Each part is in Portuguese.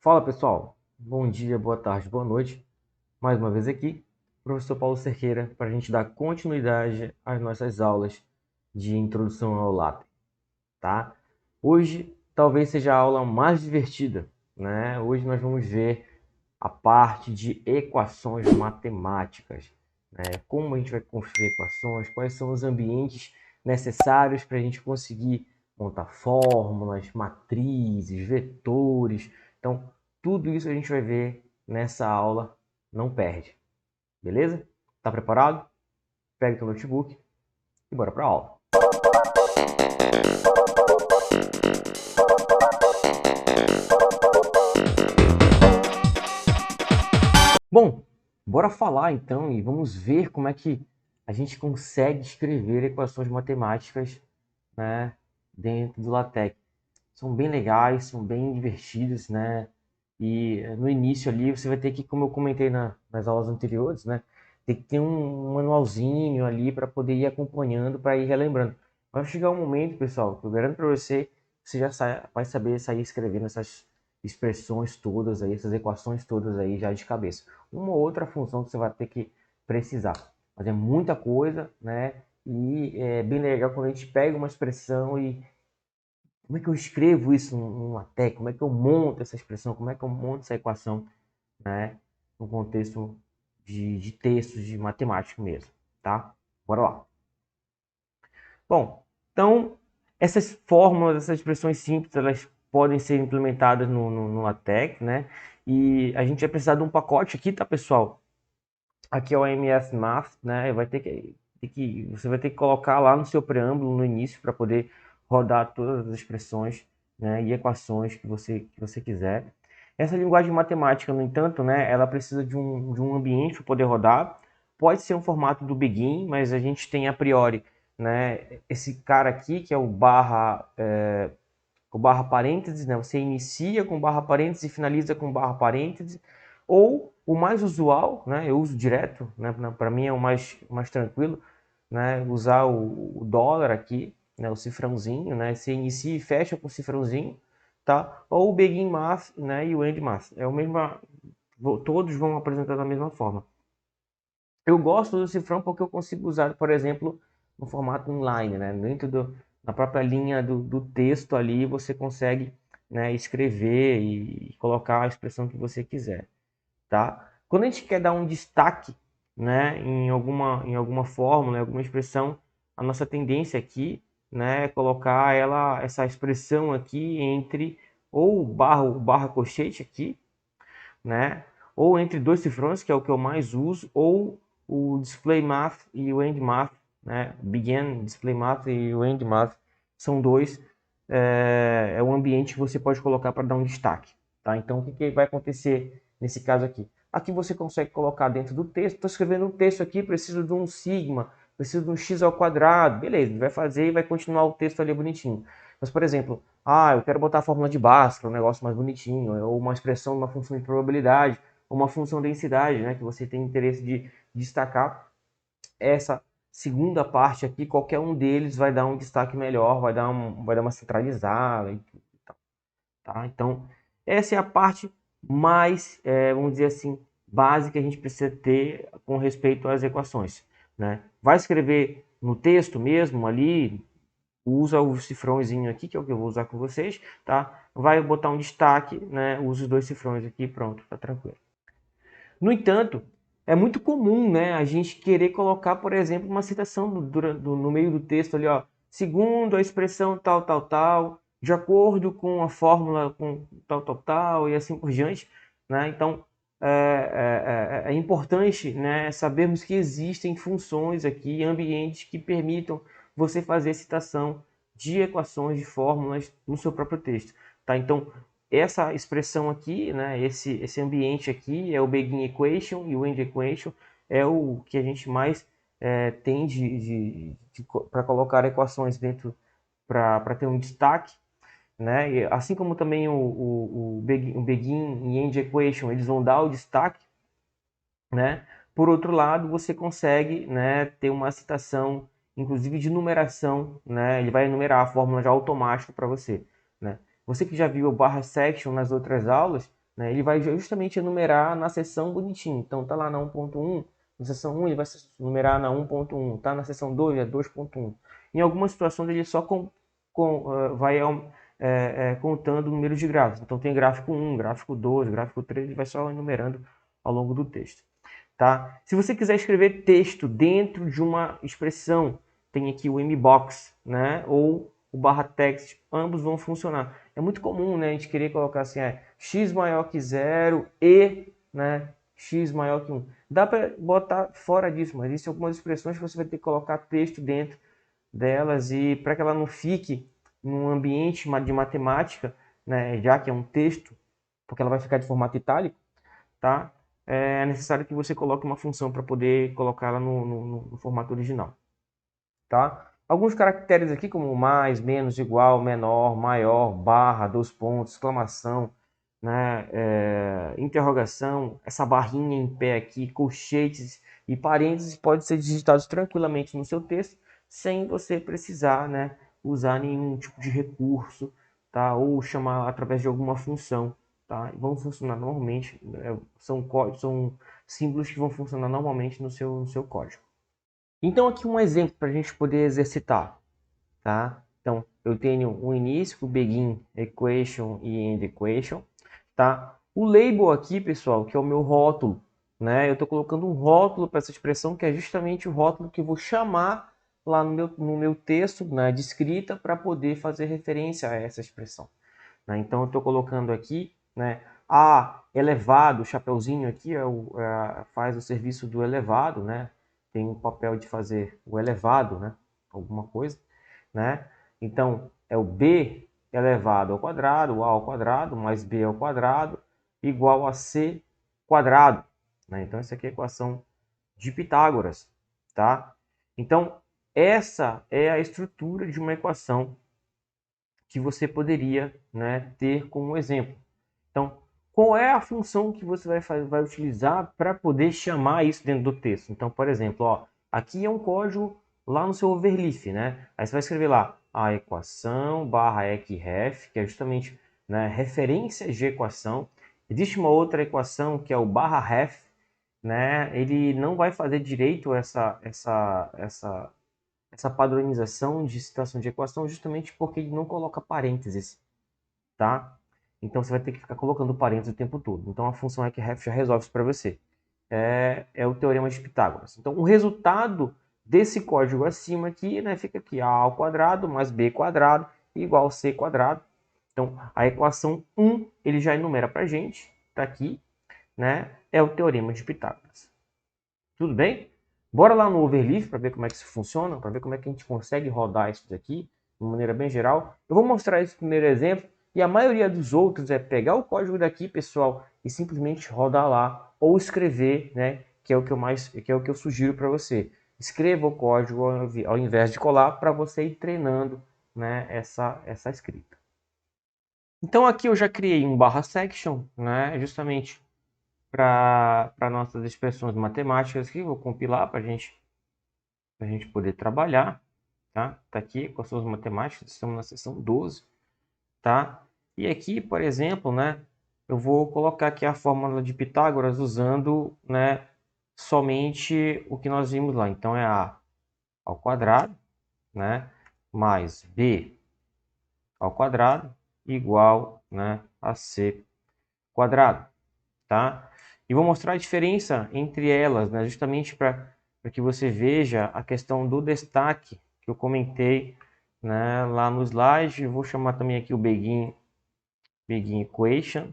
Fala pessoal, bom dia, boa tarde, boa noite. Mais uma vez aqui, professor Paulo Cerqueira, para a gente dar continuidade às nossas aulas de introdução ao LAP, tá? Hoje talvez seja a aula mais divertida, né? Hoje nós vamos ver a parte de equações matemáticas, né? Como a gente vai construir equações, quais são os ambientes necessários para a gente conseguir montar fórmulas, matrizes, vetores. Então, tudo isso a gente vai ver nessa aula. Não perde, beleza? Tá preparado? Pega o teu notebook e bora para a aula. Bom, bora falar então e vamos ver como é que a gente consegue escrever equações matemáticas, né, dentro do LaTeX. São bem legais, são bem divertidas, né? E no início ali você vai ter que, como eu comentei nas aulas anteriores, né, tem que ter um manualzinho ali para poder ir acompanhando, para ir relembrando. Vai chegar um momento, pessoal, que eu garanto para você, você já vai saber sair escrevendo essas expressões todas aí, essas equações todas aí já de cabeça. Uma ou outra função que você vai ter que precisar. Mas é muita coisa, né? E é bem legal quando a gente pega uma expressão e como é que eu escrevo isso numa tecla? Como é que eu monto essa expressão? Como é que eu monto essa equação, né? No contexto de textos de matemática mesmo, tá? Bora lá. Bom, então, essas fórmulas, essas expressões simples, elas podem ser implementadas no LaTeX, né? E a gente vai precisar de um pacote aqui, tá, pessoal? Aqui é o MS Math, né? Você vai ter que colocar lá no seu preâmbulo, no início, para poder rodar todas as expressões, né, e equações que você quiser. Essa linguagem matemática, no entanto, né, ela precisa de um ambiente para poder rodar. Pode ser um formato do Begin, mas a gente tem a priori, né, esse cara aqui, que é o barra parênteses, né? Você inicia com barra parênteses e finaliza com barra parênteses, ou o mais usual, né? Eu uso direto, né? Para mim é o mais tranquilo, né? Usar o dólar aqui, né? O cifrãozinho, né? Você inicia e fecha com o cifrãozinho, tá? Ou o begin math, né? E o end math. É o mesmo, todos vão apresentar da mesma forma. Eu gosto do cifrão porque eu consigo usar, por exemplo, no formato inline, né? Na própria linha do texto ali, você consegue, né, escrever e colocar a expressão que você quiser, tá? Quando a gente quer dar um destaque, né, em alguma fórmula, em alguma expressão, a nossa tendência aqui, né, é colocar essa expressão aqui entre ou o barra colchete aqui, né? Ou entre dois cifrões, que é o que eu mais uso, ou o display math e o end math, né? Begin, display math e o end math são dois, é um ambiente que você pode colocar para dar um destaque, tá? Então, o que vai acontecer nesse caso aqui? Aqui você consegue colocar dentro do texto. Estou escrevendo um texto aqui, preciso de um sigma, preciso de um x ao quadrado, beleza? Vai fazer e vai continuar o texto ali bonitinho. Mas, por exemplo, eu quero botar a fórmula de Bhaskara, um negócio mais bonitinho, ou uma expressão, uma função de probabilidade, ou uma função de densidade, né, que você tem interesse de destacar. Essa segunda parte aqui, qualquer um deles vai dar um destaque melhor, vai dar uma centralizada, tá? Então, essa é a parte mais, vamos dizer assim, básica que a gente precisa ter com respeito às equações, né? Vai escrever no texto mesmo ali, usa o cifrãozinho aqui, que é o que eu vou usar com vocês, tá? Vai botar um destaque, né? Usa os dois cifrões aqui, pronto, tá tranquilo. No entanto, é muito comum, né, a gente querer colocar, por exemplo, uma citação no meio do texto ali, ó, segundo a expressão tal, tal, tal, de acordo com a fórmula com tal, tal, tal, e assim por diante, né? Então, é importante, né, sabermos que existem funções aqui, ambientes que permitam você fazer citação de equações, de fórmulas no seu próprio texto, tá? Então, essa expressão aqui, né, esse ambiente aqui é o begin equation e o end equation é o que a gente mais tem para colocar equações dentro para ter um destaque, né? E assim como também o begin e end equation, eles vão dar o destaque, né? Por outro lado, você consegue, né, ter uma citação, inclusive de numeração, né? Ele vai enumerar a fórmula já automática para você, né? Você que já viu o barra section nas outras aulas, né? Ele vai justamente enumerar na seção bonitinho. Então, tá lá na 1.1, na seção 1 ele vai enumerar na 1.1, tá na seção 2 é 2.1. Em algumas situações ele só vai contando o número de gráficos. Então tem gráfico 1, gráfico 2, gráfico 3, ele vai só enumerando ao longo do texto. Tá? Se você quiser escrever texto dentro de uma expressão, tem aqui o mbox, né? Ou o barra text, ambos vão funcionar. É muito comum, né, a gente querer colocar assim, x maior que 0 e, né, x maior que 1. Dá para botar fora disso, mas existem algumas expressões que você vai ter que colocar texto dentro delas e para que ela não fique num ambiente de matemática, né, já que é um texto, porque ela vai ficar de formato itálico, tá? É necessário que você coloque uma função para poder colocá-la no formato original, tá? Alguns caracteres aqui, como mais, menos, igual, menor, maior, barra, dois pontos, exclamação, né? Interrogação, essa barrinha em pé aqui, colchetes e parênteses podem ser digitados tranquilamente no seu texto, sem você precisar, né, usar nenhum tipo de recurso, tá? Ou chamar através de alguma função, tá? Vão funcionar normalmente, são códigos, são símbolos que vão funcionar normalmente no seu código. Então aqui um exemplo para a gente poder exercitar, tá? Então eu tenho o início, o begin, equation e end equation, tá? O label aqui, pessoal, que é o meu rótulo, né? Eu estou colocando um rótulo para essa expressão que é justamente o rótulo que eu vou chamar lá no meu texto, né, de escrita, para poder fazer referência a essa expressão, né? Então eu estou colocando aqui, né? Elevado, o chapeuzinho aqui faz o serviço do elevado, né? Tem o papel de fazer o elevado, né? Alguma coisa, né? Então é o b elevado ao quadrado, o a ao quadrado mais b ao quadrado igual a c quadrado, né? Então essa aqui é a equação de Pitágoras, tá? Então essa é a estrutura de uma equação que você poderia, né, ter como exemplo. Então, qual é a função que você vai utilizar para poder chamar isso dentro do texto? Então, por exemplo, ó, aqui é um código lá no seu overleaf, né? Aí você vai escrever lá a equação barra ecref, que é justamente, né, referência de equação. Existe uma outra equação que é o barra ref, né? Ele não vai fazer direito essa padronização de citação de equação justamente porque ele não coloca parênteses, tá? Então você vai ter que ficar colocando parênteses o tempo todo. Então a função ecref já resolve isso para você. É o teorema de Pitágoras. Então o resultado desse código acima aqui, né, fica aqui a ao quadrado mais b quadrado igual a c quadrado. Então a equação 1 ele já enumera para a gente, tá aqui, né? É o teorema de Pitágoras. Tudo bem? Bora lá no Overleaf para ver como é que isso funciona, para ver como é que a gente consegue rodar isso daqui de maneira bem geral. Eu vou mostrar esse primeiro exemplo e a maioria dos outros é pegar o código daqui, pessoal, e simplesmente rodar lá ou escrever, né, que é o que eu sugiro para você. Escreva o código ao invés de colar para você ir treinando, né, essa escrita. Então aqui eu já criei um barra section, né, justamente para nossas expressões matemáticas aqui, vou compilar para a gente poder trabalhar, tá? Tá aqui com as suas matemáticas, estamos na seção 12, tá? E aqui, por exemplo, né, eu vou colocar aqui a fórmula de Pitágoras usando, né, somente o que nós vimos lá. Então é a ao quadrado, né, mais b ao quadrado igual, né, a c quadrado, tá? E vou mostrar a diferença entre elas, né, justamente para que você veja a questão do destaque que eu comentei, né, lá no slide. Eu vou chamar também aqui o Begin Equation,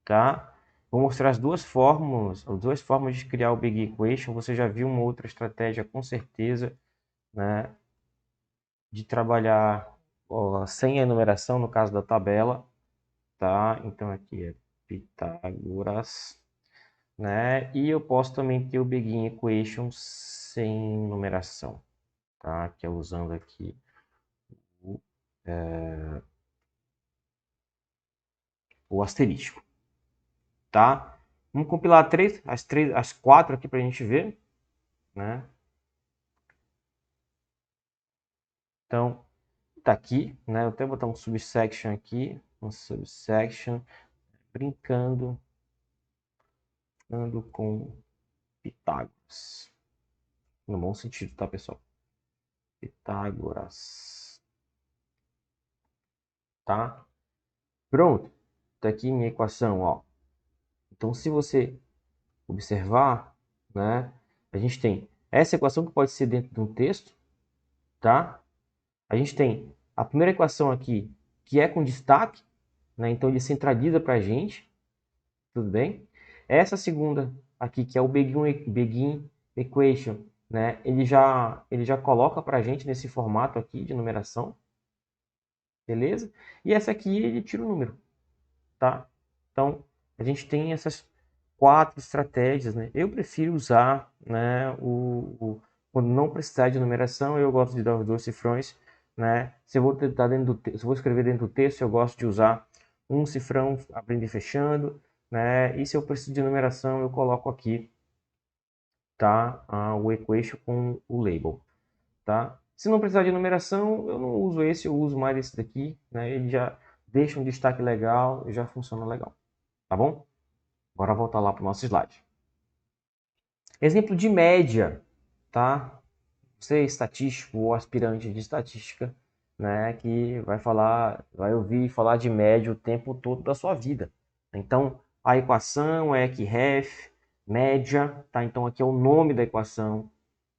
tá? Vou mostrar as duas formas de criar o Begin Equation. Você já viu uma outra estratégia, com certeza, né, de trabalhar sem a enumeração, no caso da tabela, tá? Então aqui é Pitágoras, né? E eu posso também ter o Begin Equation sem numeração, tá? Que é usando aqui o, o asterisco, tá? Vamos compilar as quatro aqui para a gente ver, né? Então, tá aqui, né? Eu até vou botar um subsection aqui, um subsection brincando com Pitágoras. No bom sentido, tá, pessoal? Pitágoras. Tá? Pronto. Tá aqui minha equação, ó. Então, se você observar, né, a gente tem essa equação que pode ser dentro de um texto, tá? A gente tem a primeira equação aqui, que é com destaque, né? Então ele centraliza para a gente, tudo bem? Essa segunda aqui, que é o Begin Equation, né? Ele já coloca para a gente nesse formato aqui de numeração, beleza? E essa aqui ele tira o número, tá? Então a gente tem essas 4 estratégias, né? Eu prefiro usar, né, quando não precisar de numeração, eu gosto de dar os 2 cifrões, né? Se eu vou tentar se eu vou escrever dentro do texto, eu gosto de usar um cifrão abrindo e fechando, né? E se eu preciso de numeração, eu coloco aqui, tá? O equation com o label, tá? Se não precisar de numeração, eu não uso esse, eu uso mais esse daqui, né? Ele já deixa um destaque legal e já funciona legal, tá bom? Bora voltar lá para o nosso slide. Exemplo de média, tá? Você é estatístico ou aspirante de estatística, né, que vai ouvir falar de média o tempo todo da sua vida. Então, a equação é que ref, média, tá? Então aqui é o nome da equação,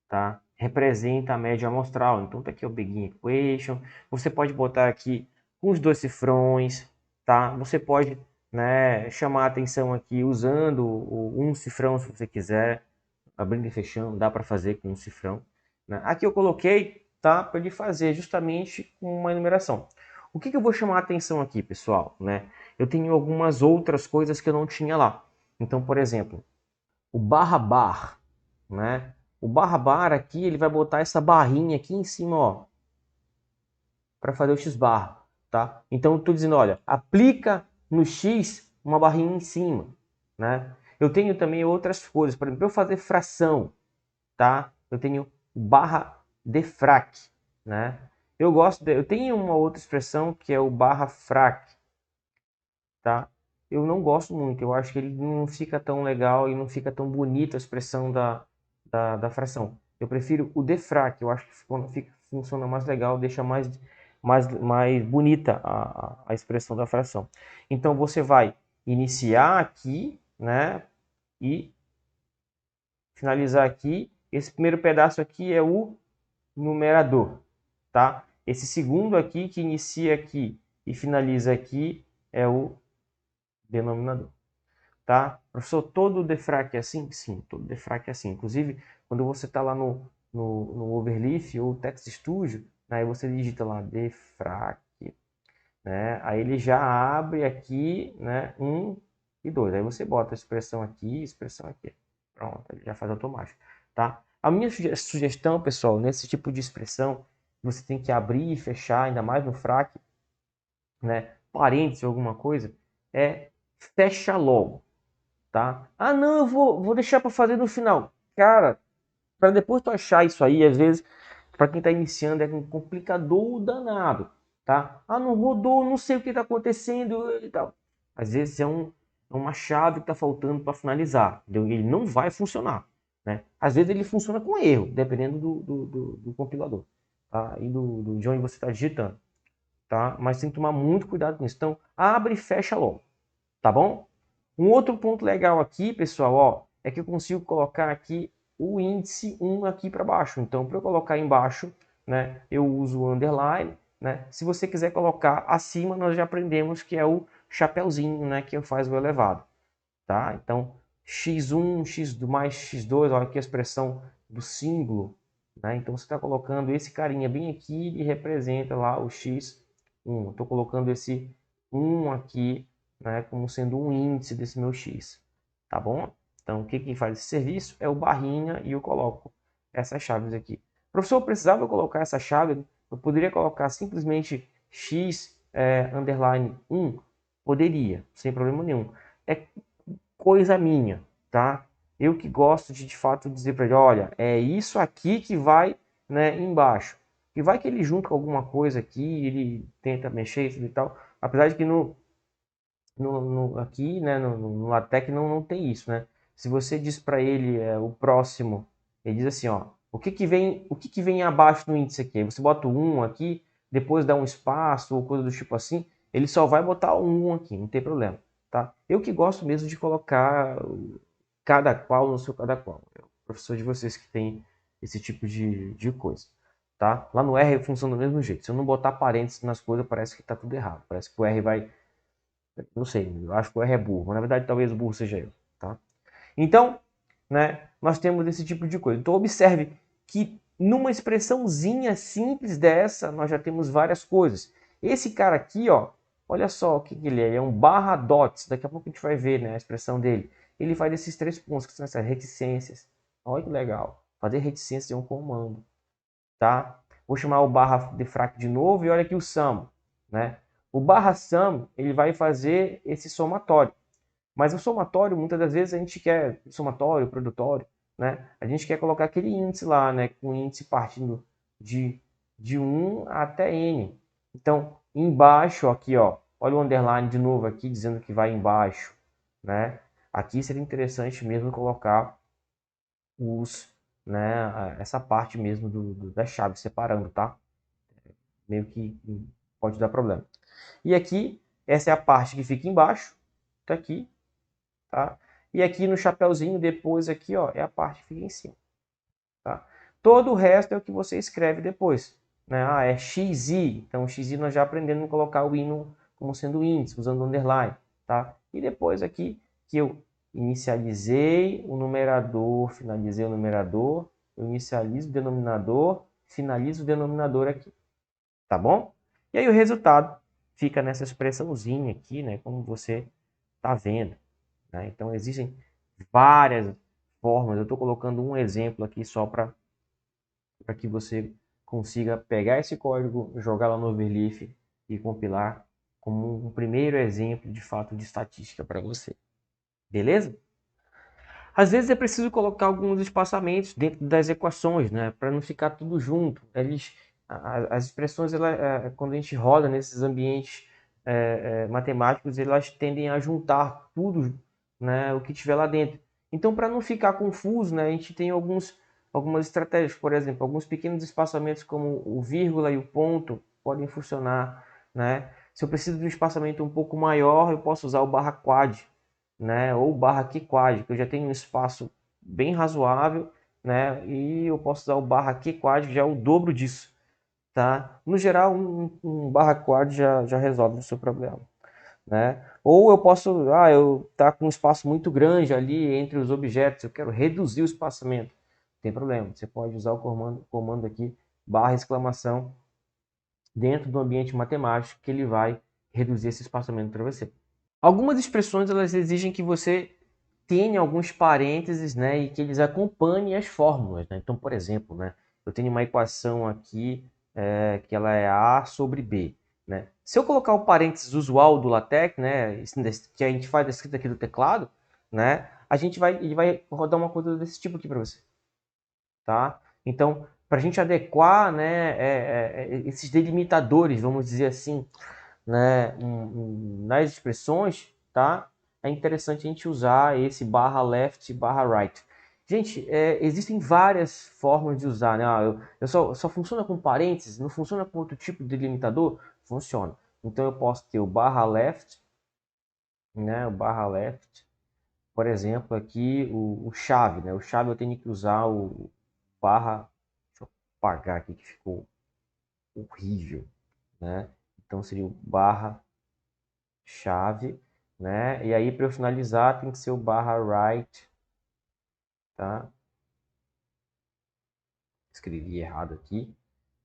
tá? Representa a média amostral. Então tá aqui o Begin Equation. Você pode botar aqui com os 2 cifrões, tá? Você pode, né, chamar a atenção aqui usando um cifrão se você quiser, abrindo e fechando, dá para fazer com um cifrão, né? Aqui eu coloquei, tá, para ele fazer justamente com uma enumeração. O que eu vou chamar a atenção aqui, pessoal, né? Eu tenho algumas outras coisas que eu não tinha lá. Então, por exemplo, o barra bar, né? O barra bar aqui, ele vai botar essa barrinha aqui em cima, ó, para fazer o x barra, tá? Então eu estou dizendo, olha, aplica no x uma barrinha em cima, né? Eu tenho também outras coisas, por exemplo, para eu fazer fração, tá? Eu tenho barra defrac, né? Eu tenho uma outra expressão que é o barra frac, tá? Eu não gosto muito, eu acho que ele não fica tão legal e não fica tão bonita a expressão da fração. Eu prefiro o defrac, eu acho que funciona mais legal, deixa mais bonita a expressão da fração. Então você vai iniciar aqui, né? E finalizar aqui. Esse primeiro pedaço aqui é o numerador, tá? Esse segundo aqui, que inicia aqui e finaliza aqui, é o denominador, tá? Professor, todo defrac é assim? Sim, todo defrac é assim. Inclusive, quando você está lá no Overleaf ou Text Studio, né, aí você digita lá defrac, né? Aí ele já abre aqui, né, 1 e 2. Aí você bota a expressão aqui. Pronto, ele já faz automático, tá? A minha sugestão, pessoal, nesse tipo de expressão, você tem que abrir e fechar, ainda mais no frac, né? Parênteses, alguma coisa, fecha logo, tá? Ah, não, eu vou deixar para fazer no final. Cara, para depois tu achar isso aí, às vezes, para quem está iniciando, é um complicador danado, tá? Ah, não rodou, não sei o que está acontecendo e tal. Às vezes é uma chave que está faltando para finalizar, entendeu? Ele não vai funcionar, né? Às vezes ele funciona com erro, dependendo do compilador, tá? E de onde você está digitando, tá? Mas tem que tomar muito cuidado com isso. Então, abre e fecha logo, tá bom? Um outro ponto legal aqui, pessoal, ó, é que eu consigo colocar aqui o índice 1 aqui para baixo. Então, para eu colocar embaixo, né, eu uso o underline, né? Se você quiser colocar acima, nós já aprendemos que é o chapeuzinho, né, que faz o elevado, tá? Então, x1, x mais x2, olha aqui a expressão do símbolo, né? Então, você está colocando esse carinha bem aqui e representa lá o x1. Estou colocando esse 1 aqui, né, como sendo um índice desse meu x, tá bom? Então, o que faz esse serviço é o barrinha e eu coloco essas chaves aqui. Professor, eu precisava colocar essa chave? Eu poderia colocar simplesmente x underline 1? Poderia, sem problema nenhum. É coisa minha, tá? Eu que gosto de fato dizer para ele, olha, é isso aqui que vai, né, embaixo. E vai que ele junta alguma coisa aqui, ele tenta mexer e tal. Apesar de que aqui, né, no LaTeX não tem isso, né? Se você diz para ele o próximo, ele diz assim, ó, o que que vem abaixo do índice aqui? Você bota o 1 aqui, depois dá um espaço ou coisa do tipo assim, ele só vai botar o 1 aqui, não tem problema, tá? Eu que gosto mesmo de colocar cada qual no seu cada qual. Eu, professor de vocês que tem esse tipo de coisa, tá? Lá no R funciona do mesmo jeito. Se eu não botar parênteses nas coisas, parece que tá tudo errado. Parece que o R vai não sei, eu acho que o R é burro, mas na verdade talvez o burro seja eu, tá? Então, né, nós temos esse tipo de coisa. Então observe que numa expressãozinha simples dessa, nós já temos várias coisas. Esse cara aqui, ó, olha só o que ele é, ele é um barra dots, daqui a pouco a gente vai ver, né, a expressão dele. Ele faz esses 3 pontos, que são essas reticências. Olha que legal, fazer reticência é um comando, tá? Vou chamar o barra defrac de novo e olha aqui o sum, né? O barra sum, ele vai fazer esse somatório. Mas o somatório, muitas das vezes, a gente quer, somatório, produtório, né? A gente quer colocar aquele índice lá, né? Com o índice partindo de 1 até n. Então, embaixo, aqui, ó, olha o underline de novo aqui, dizendo que vai embaixo, né? Aqui seria interessante mesmo colocar os, né, essa parte mesmo da chave, separando, tá? Meio que pode dar problema. E aqui, essa é a parte que fica embaixo, tá aqui, tá? E aqui no chapeuzinho, depois aqui, ó, é a parte que fica em cima, tá? Todo o resto é o que você escreve depois, né? Ah, é XI, então XI nós já aprendemos a colocar o I como sendo índice, usando underline, tá? E depois aqui, que eu inicializei o numerador, finalizei o numerador, eu inicializo o denominador, finalizo o denominador aqui, tá bom? E aí o resultado fica nessa expressãozinha aqui, né? Como você tá vendo, né? Então existem várias formas. Eu estou colocando um exemplo aqui só para que você consiga pegar esse código, jogar lá no Overleaf e compilar como um primeiro exemplo de fato de estatística para você. Beleza? Às vezes é preciso colocar alguns espaçamentos dentro das equações, né, para não ficar tudo junto. As expressões, quando a gente roda nesses ambientes matemáticos, elas tendem a juntar tudo, né, o que tiver lá dentro. Então, para não ficar confuso, né, a gente tem algumas estratégias, por exemplo, alguns pequenos espaçamentos como o vírgula e o ponto podem funcionar, né? Se eu preciso de um espaçamento um pouco maior, eu posso usar o barra quad, né? Ou barra QQuad, que eu já tenho um espaço bem razoável, né? E eu posso usar o barra QQuad, que já é o dobro disso, tá? No geral, um barra quad já resolve o seu problema, né? Ou eu posso, eu tá com um espaço muito grande ali entre os objetos, eu quero reduzir o espaçamento, não tem problema. Você pode usar o comando aqui, barra exclamação, dentro do ambiente matemático, que ele vai reduzir esse espaçamento para você. Algumas expressões elas exigem que você tenha alguns parênteses, né, e que eles acompanhem as fórmulas, né? Então, por exemplo, né, eu tenho uma equação aqui que ela é A sobre B, né? Se eu colocar o parênteses usual do LaTeX, né, que a gente faz a escrita aqui do teclado, né, ele vai rodar uma coisa desse tipo aqui para você, tá? Então, para a gente adequar, né, esses delimitadores, vamos dizer assim, né, nas expressões, tá? É interessante a gente usar esse barra left e barra right. Gente, existem várias formas de usar, né? Eu só funciona com parênteses, não funciona com outro tipo de delimitador? Funciona. Então eu posso ter o barra left, né? O barra left, por exemplo, aqui o chave, né? O chave eu tenho que usar o barra, deixa eu apagar aqui que ficou horrível, né? Então seria o barra chave, né? E aí para eu finalizar tem que ser o barra right, tá? Escrevi errado aqui,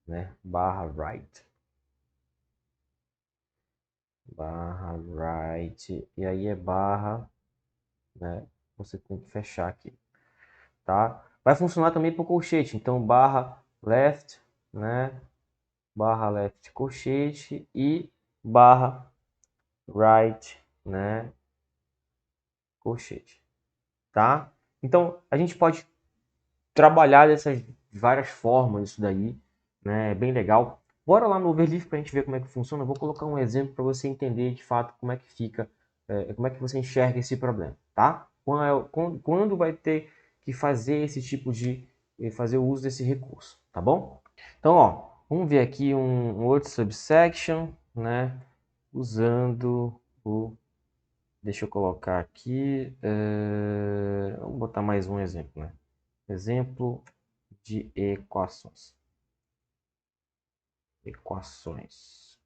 né? Barra right, e aí é barra, né? Você tem que fechar aqui, tá? Vai funcionar também para o colchete, então barra left, né? Barra left colchete e barra right, né? Colchete, tá? Então a gente pode trabalhar dessas várias formas isso daí, né? É bem legal. Bora lá no Overleaf para a gente ver como é que funciona. Eu vou colocar um exemplo para você entender de fato como é que fica como é que você enxerga esse problema, tá? Quando vai ter que fazer esse tipo de, fazer o uso desse recurso, tá bom? Então, ó, vamos ver aqui um outro subsection, né? Usando o, deixa eu colocar aqui, vamos botar mais um exemplo, né? Exemplo de equações. Equações,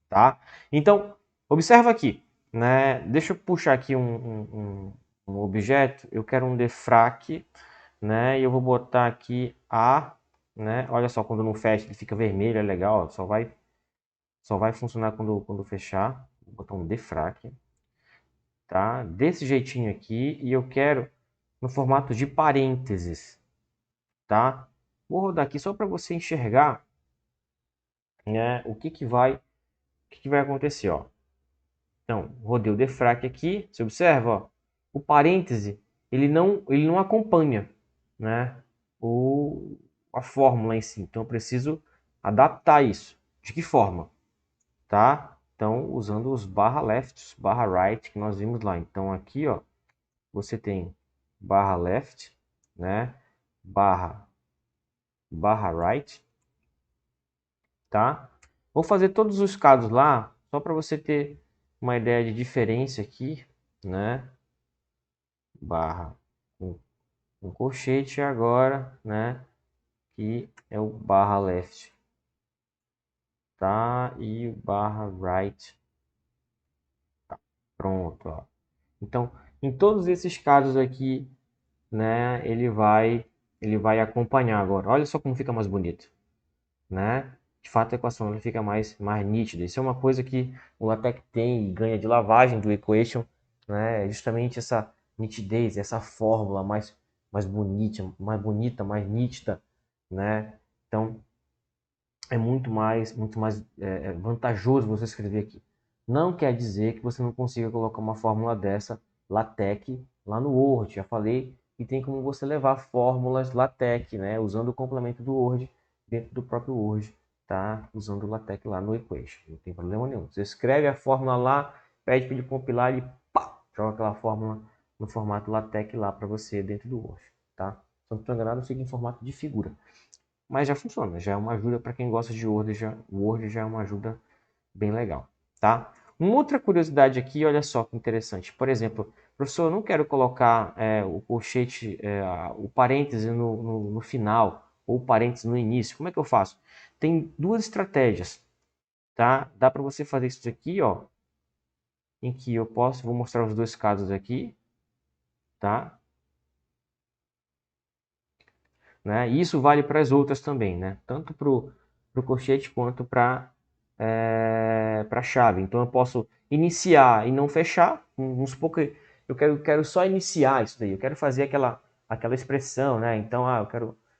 tá? Então, observa aqui, né? Deixa eu puxar aqui um objeto. Eu quero um defrac, né? E eu vou botar aqui A, né? Olha só, quando não fecha, ele fica vermelho, é legal. Ó, só vai funcionar quando fechar. Vou botar um defrac, tá? Desse jeitinho aqui. E eu quero no formato de parênteses, tá? Vou rodar aqui só para você enxergar, né? O que vai acontecer, ó. Então, rodei o defrac aqui, você observa, ó, o parêntese, ele não acompanha, né, a fórmula em si. Então, eu preciso adaptar isso. De que forma? Tá? Então, usando os barra left, barra right que nós vimos lá. Então, aqui, ó, você tem barra left, né, barra right, tá? Vou fazer todos os casos lá, só para você ter uma ideia de diferença aqui, né? Barra um colchete agora, né? Que é o barra left, tá? E o barra right, tá? Pronto, ó. Então, em todos esses casos aqui, né? Ele vai acompanhar agora. Olha só como fica mais bonito, né? De fato, a equação ela fica mais nítida. Isso é uma coisa que o LaTeX tem e ganha de lavagem do Equation, né? Justamente essa nitidez, essa fórmula mais bonita, mais nítida, né? Então, é muito mais vantajoso você escrever aqui. Não quer dizer que você não consiga colocar uma fórmula dessa LaTeX lá no Word. Já falei que tem como você levar fórmulas LaTeX, né? Usando o complemento do Word dentro do próprio Word, tá? Usando o LaTeX lá no Equation. Não tem problema nenhum. Você escreve a fórmula lá, pede para ele compilar e pá, joga aquela fórmula no formato LaTeX lá para você dentro do Word, tá? Se não estou enganado, fica em formato de figura. Mas já funciona, já é uma ajuda para quem gosta de Word, o Word já é uma ajuda bem legal, tá? Uma outra curiosidade aqui, olha só que interessante. Por exemplo, professor, eu não quero colocar o colchete, o parêntese no final, ou o parêntese no início. Como é que eu faço? Tem duas estratégias, tá? Dá para você fazer isso aqui, ó, em que eu vou mostrar os dois casos aqui, tá? Né? E isso vale para as outras também, né? Tanto para o colchete quanto para a chave. Então eu posso iniciar e não fechar. Vamos supor que eu quero só iniciar isso daí. Eu quero fazer aquela expressão, né? Então, eu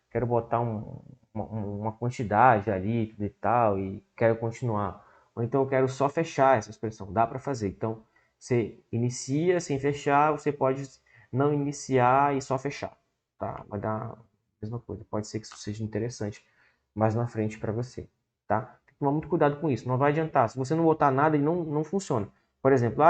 quero botar uma quantidade ali e tal e quero continuar. Ou então eu quero só fechar essa expressão. Dá para fazer. Então, você inicia sem fechar, você pode não iniciar e só fechar. Tá? Vai dar mesma coisa. Pode ser que isso seja interessante mais na frente para você, tá? Tem que tomar muito cuidado com isso. Não vai adiantar. Se você não botar nada, ele não funciona. Por exemplo,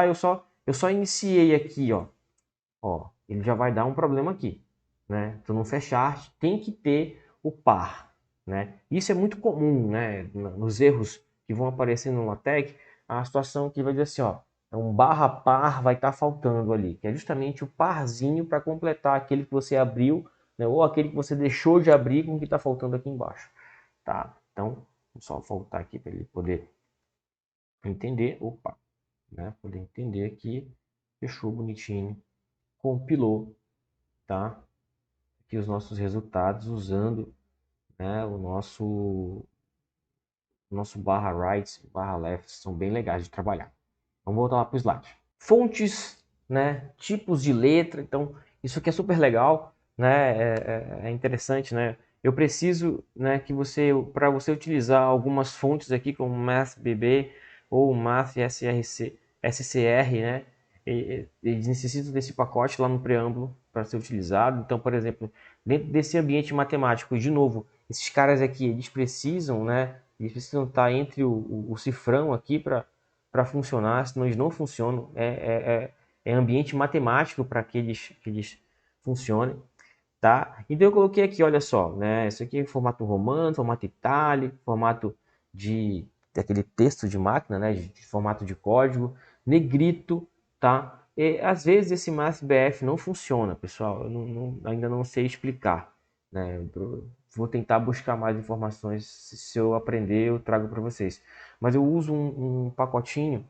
eu só iniciei aqui, ó, ele já vai dar um problema aqui, né? Tu não fechar, tem que ter o par, né? Isso é muito comum, né? Nos erros que vão aparecer no LaTeX, a situação que vai dizer assim, ó, é um barra par vai estar faltando ali, que é justamente o parzinho para completar aquele que você abriu, né? Ou aquele que você deixou de abrir com o que está faltando aqui embaixo, tá? Então, vou só voltar aqui para ele poder entender, opa, né? Poder entender aqui, fechou bonitinho, compilou, tá? Aqui os nossos resultados usando, né, o nosso barra right, barra left, são bem legais de trabalhar. Vamos voltar lá para o slide. Fontes, né, tipos de letra, então isso aqui é super legal, né, é interessante, né. Eu preciso, né, que você, para você utilizar algumas fontes aqui, como MathBB ou Math SCR, né, eles necessitam desse pacote lá no preâmbulo para ser utilizado. Então, por exemplo, dentro desse ambiente matemático, de novo, esses caras aqui, eles precisam, né, eles precisam estar entre o cifrão aqui para funcionar, senão eles não funcionam. É ambiente matemático para que eles funcionem, tá? Então eu coloquei aqui, olha só, né? Isso aqui é formato romano, formato itálico, formato daquele texto de máquina, né? De formato de código, negrito, tá? E às vezes esse MathBF não funciona, pessoal. Eu ainda não sei explicar, né? Vou tentar buscar mais informações. Se eu aprender, eu trago para vocês. Mas eu uso um pacotinho,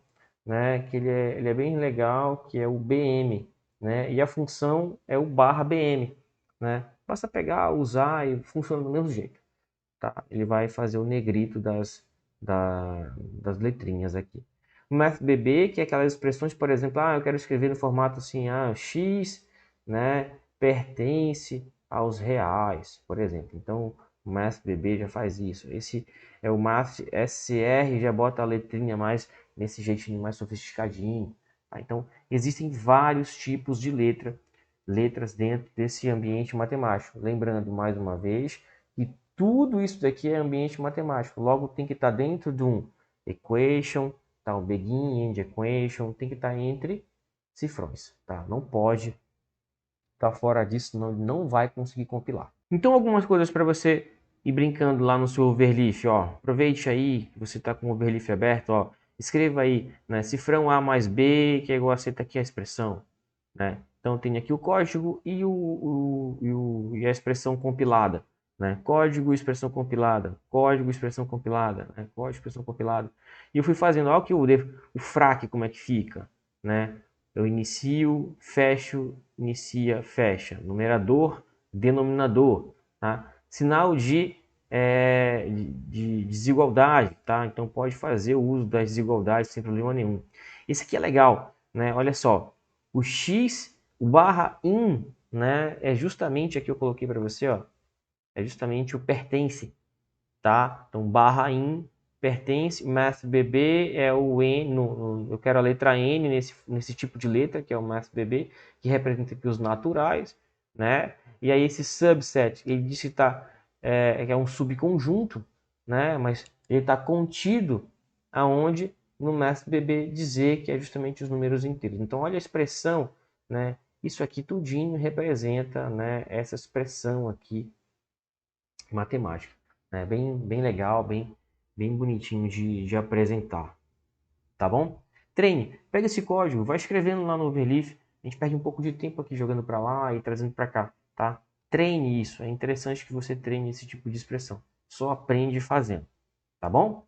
né? Que ele é bem legal, que é o BM, né? E a função é o barra BM, né? Basta pegar, usar e funciona do mesmo jeito, tá? Ele vai fazer o negrito das letrinhas aqui. O MathBB, que é aquelas expressões, por exemplo, eu quero escrever no formato assim, x, né, pertence aos reais, por exemplo. Então, o MathBB já faz isso. Esse é o MathSCR, já bota a letrinha mais nesse jeitinho mais sofisticadinho, tá? Então, existem vários tipos de letras dentro desse ambiente matemático. Lembrando, mais uma vez, que tudo isso daqui é ambiente matemático. Logo, tem que estar dentro de um equation, tá? O begin, end equation, tem que estar entre cifrões, tá? Não pode estar fora disso, senão ele não vai conseguir compilar. Então, algumas coisas para você ir brincando lá no seu overleaf, ó. Aproveite aí que você está com o overleaf aberto, ó. Escreva aí, né? Cifrão A mais B, que é igual a C, tá aqui a expressão, né? Então, tem aqui o código e a expressão compilada, né? Código, expressão compilada, código, expressão compilada, né? Código, expressão compilada. E eu fui fazendo, ó, que o frac como é que fica, né? Eu inicio, fecho, inicia, fecha. Numerador, denominador, tá? Sinal de desigualdade, tá? Então pode fazer o uso das desigualdades sem problema nenhum. Esse aqui é legal, né? Olha só, o x, o barra in, né? É justamente aqui eu coloquei para você, ó. É justamente o pertence, tá? Então barra in pertence, MathBB é o N, eu quero a letra N nesse tipo de letra, que é o MathBB, que representa aqui os naturais, né? E aí esse subset, ele diz que que é um subconjunto, né? Mas ele está contido aonde no MathBB dizer que é justamente os números inteiros. Então olha a expressão, né? Isso aqui tudinho representa, né, essa expressão aqui matemática, né? Bem legal, bem bonitinho de apresentar, tá bom? Treine, pega esse código, vai escrevendo lá no Overleaf, a gente perde um pouco de tempo aqui jogando para lá e trazendo para cá, tá? Treine isso, é interessante que você treine esse tipo de expressão, só aprende fazendo, tá bom?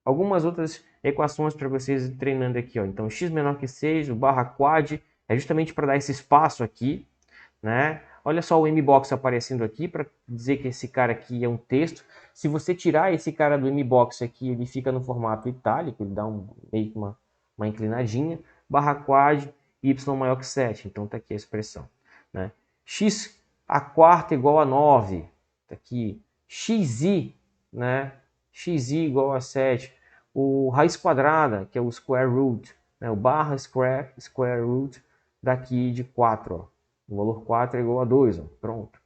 Algumas outras equações para vocês treinando aqui, ó. Então, x menor que 6, o barra quad, é justamente para dar esse espaço aqui, né? Olha só o mbox aparecendo aqui para dizer que esse cara aqui é um texto. Se você tirar esse cara do mbox aqui, ele fica no formato itálico, ele dá meio que uma inclinadinha. Barra quad, y maior que 7. Então tá aqui a expressão, né? X a quarta igual a 9. Tá aqui. Xi, né? Xi igual a 7. O raiz quadrada, que é o square root, né? O barra square root daqui de 4, ó. O valor 4 é igual a 2, ó. Pronto.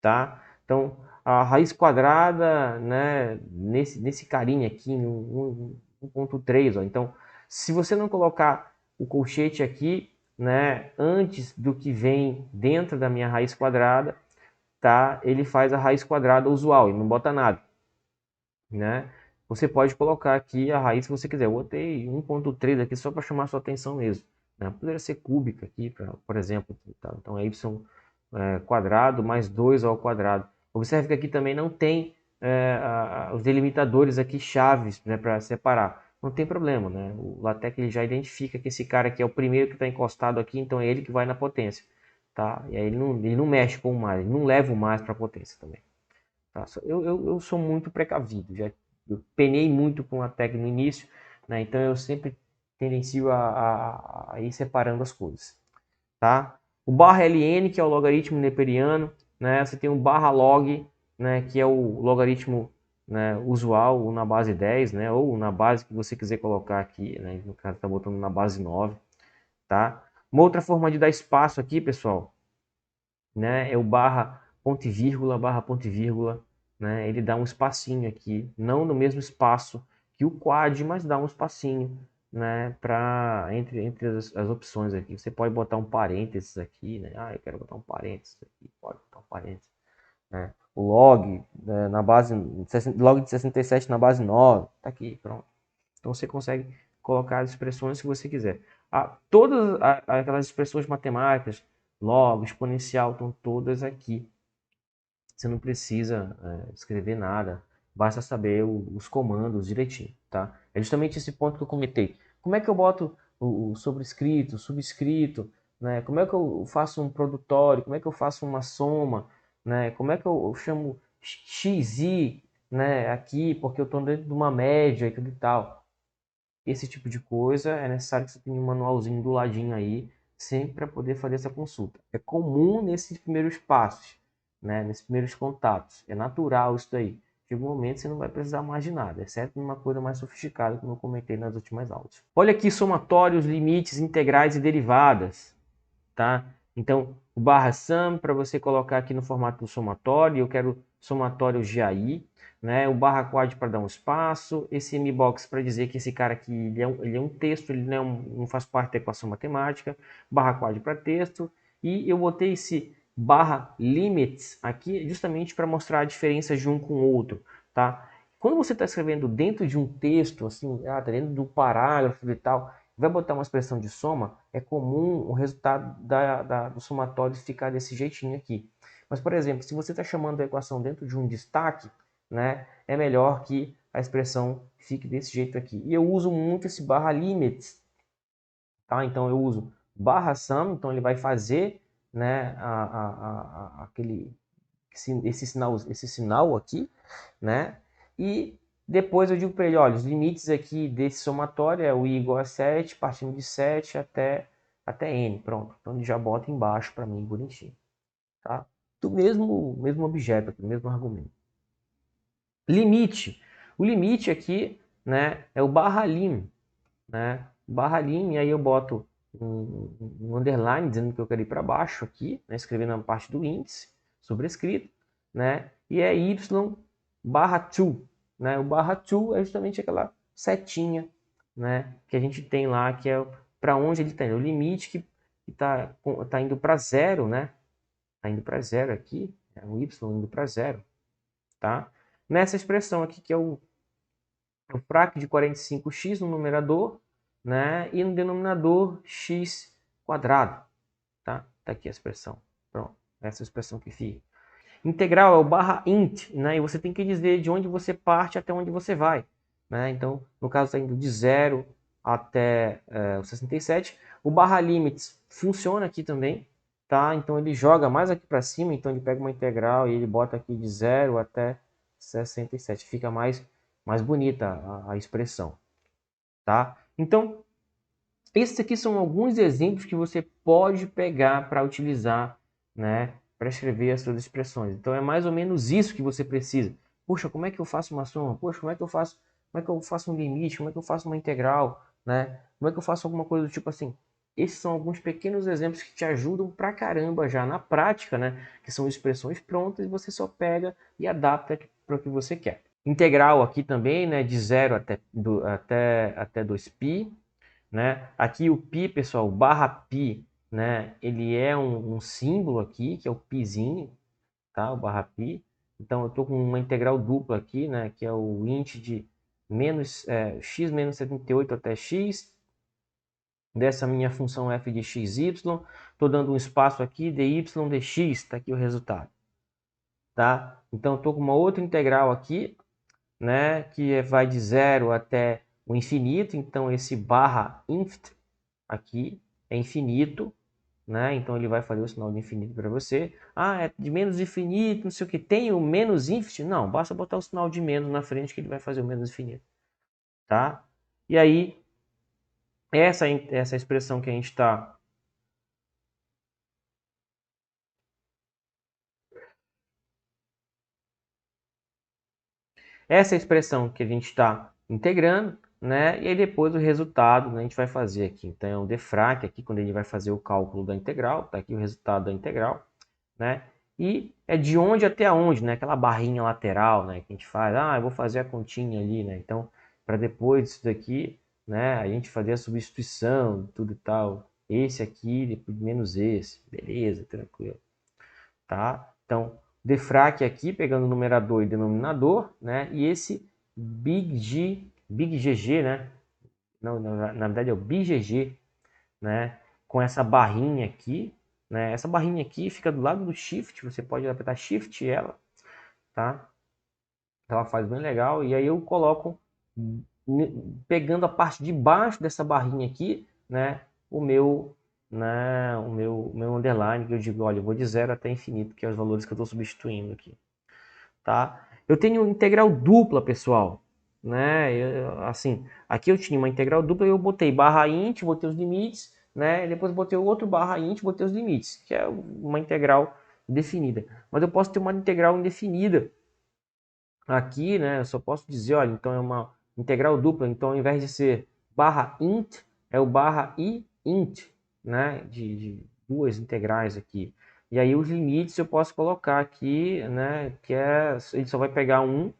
Tá? Então, a raiz quadrada, né, nesse carinha aqui, no 1.3, ó. Então, se você não colocar o colchete aqui, né, antes do que vem dentro da minha raiz quadrada, tá? Ele faz a raiz quadrada usual e não bota nada, né? Você pode colocar aqui a raiz que você quiser. Eu botei 1.3 aqui só para chamar sua atenção mesmo, né? Poderia ser cúbica aqui, por exemplo. Tá? Então, é y quadrado mais 2 ao quadrado. Observe que aqui também não tem os delimitadores aqui chaves, né, para separar. Não tem problema, né? O LaTeX ele já identifica que esse cara aqui é o primeiro que está encostado aqui, então é ele que vai na potência, tá? E aí ele não mexe com o mais, ele não leva o mais para a potência também. Tá? Eu sou muito precavido, eu penei muito com a tag no início, né? Então eu sempre tendencio a ir separando as coisas. Tá? O barra ln, que é o logaritmo neperiano, né? Você tem o barra log, né? Que é o logaritmo, né, usual, ou na base 10, né? Ou na base que você quiser colocar aqui, né? No caso, está botando na base 9, tá? Uma outra forma de dar espaço aqui, pessoal, né, é o ponto e vírgula, né, ele dá um espacinho aqui, não no mesmo espaço que o quad, mas dá um espacinho, né, entre as opções aqui. Você pode botar um parênteses aqui, né? Ah, eu quero botar um parênteses aqui, pode botar um parênteses, né? O log, né, na base, log de 67 na base 9, tá aqui, pronto. Então você consegue colocar as expressões que você quiser. Todas aquelas expressões matemáticas, log, exponencial, estão todas aqui. Você não precisa escrever nada, basta saber os comandos direitinho, tá? É justamente esse ponto que eu comentei. Como é que eu boto o sobrescrito, subscrito, né? Como é que eu faço um produtório, como é que eu faço uma soma, né? Como é que eu chamo xi, né, aqui, porque eu estou dentro de uma média e tudo e tal. Esse tipo de coisa é necessário que você tenha um manualzinho do ladinho aí, sempre para poder fazer essa consulta. É comum nesses primeiros passos, né? Nesses primeiros contatos. É natural isso daí. Chega um momento que você não vai precisar mais de nada, exceto numa coisa mais sofisticada, como eu comentei nas últimas aulas. Olha aqui somatórios, limites, integrais e derivadas, tá? Então, o barra sum para você colocar aqui no formato do somatório, eu quero somatório GAI, né? O barra quad para dar um espaço, esse mbox para dizer que esse cara aqui ele é um texto, ele não faz parte da equação matemática, barra quad para texto, e eu botei esse barra limits aqui justamente para mostrar a diferença de um com o outro, tá? Quando você está escrevendo dentro de um texto, assim, tá dentro do parágrafo e tal, vai botar uma expressão de soma, é comum o resultado do somatório ficar desse jeitinho aqui. Mas, por exemplo, se você está chamando a equação dentro de um destaque, né, é melhor que a expressão fique desse jeito aqui. E eu uso muito esse barra limits, tá? Então eu uso barra sum, então ele vai fazer, né, esse sinal aqui, né? E depois eu digo para ele, olha, os limites aqui desse somatório é o i igual a 7, partindo de 7 até n. Pronto. Então ele já bota embaixo para mim, bonitinho. Tá? Do mesmo objeto, do mesmo argumento. Limite. O limite aqui, né, é o barra lim. Né? Barra lim, e aí eu boto um underline dizendo que eu quero ir para baixo aqui, né, escrevendo a parte do índice, sobrescrito, né? E é y barra to, né? O barra to é justamente aquela setinha, né, que a gente tem lá, que é para onde ele está indo. O limite que tá indo para zero, né? Está indo para zero aqui, é o y indo para zero, tá? Nessa expressão aqui, que é o frac de 45x no numerador, né? E no denominador x quadrado, tá? Tá aqui a expressão. Pronto, essa é a expressão que fica. Integral é o barra int, né? E você tem que dizer de onde você parte até onde você vai, né? Então, no caso, está indo de 0 até o 67. O barra limits funciona aqui também, tá? Então, ele joga mais aqui para cima, então ele pega uma integral e ele bota aqui de 0 até 67. Fica mais bonita a expressão, tá? Então, esses aqui são alguns exemplos que você pode pegar para utilizar, né, para escrever as suas expressões. Então é mais ou menos isso que você precisa. Puxa, como é que eu faço uma soma? Poxa, como é que eu faço um limite? Como é que eu faço uma integral, né? Como é que eu faço alguma coisa do tipo assim? Esses são alguns pequenos exemplos que te ajudam pra caramba já na prática, né? Que são expressões prontas e você só pega e adapta para o que você quer. Integral aqui também, né, de 0 até 2π, né? Aqui o π, pessoal, barra π, né? Ele é um símbolo aqui, que é o πzinho, tá? O barra π. Então eu estou com uma integral dupla aqui, né? Que é o int de x menos 78 até x, dessa minha função f de xy. Estou dando um espaço aqui, dy dx, está aqui o resultado. Tá? Então estou com uma outra integral aqui, né, que vai de 0 até o infinito, então esse barra inft aqui é infinito, né? Então ele vai fazer o sinal de infinito para você. Ah, é de menos infinito, não sei o que, tem o menos infinito? Não, basta botar o sinal de menos na frente que ele vai fazer o menos infinito, tá? E aí, essa expressão que a gente está integrando, né? E aí depois o resultado, né, a gente vai fazer aqui. Então é um defrac aqui, quando ele vai fazer o cálculo da integral, tá aqui o resultado da integral, né? E é de onde até onde, né? Aquela barrinha lateral, né, que a gente faz. Ah, eu vou fazer a continha ali, né? Então para depois disso daqui, né, a gente fazer a substituição, tudo e tal. Esse aqui, depois menos esse. Beleza, tranquilo. Tá? Então, defrac aqui, pegando o numerador e denominador, né? E esse Big GG, né? Não, na verdade é o BGG, né? Com essa barrinha aqui, né? Essa barrinha aqui fica do lado do Shift, você pode apertar Shift ela, tá? Ela faz bem legal. E aí eu coloco, pegando a parte de baixo dessa barrinha aqui, né? O meu underline, que eu digo, olha, eu vou de 0 até infinito, que é os valores que eu estou substituindo aqui, tá? Eu tenho integral dupla, pessoal, né? Assim, aqui eu tinha uma integral dupla e eu botei barra int, botei os limites, né? E depois botei o outro barra int, botei os limites, que é uma integral definida. Mas eu posso ter uma integral indefinida aqui, né? Eu só posso dizer, olha, então é uma integral dupla, então ao invés de ser barra int, é o barra i int, né? De duas integrais aqui. E aí os limites eu posso colocar aqui, né? Que é, ele só vai pegar um,